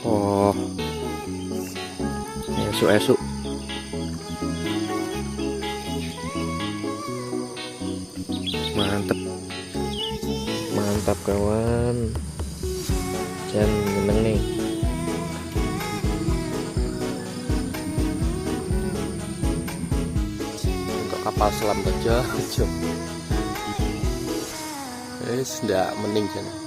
Oh, esuk-esuk. Mantep, mantap kawan. Jan meneng nih. Untuk kapal selam gajah, ndak mending Jan.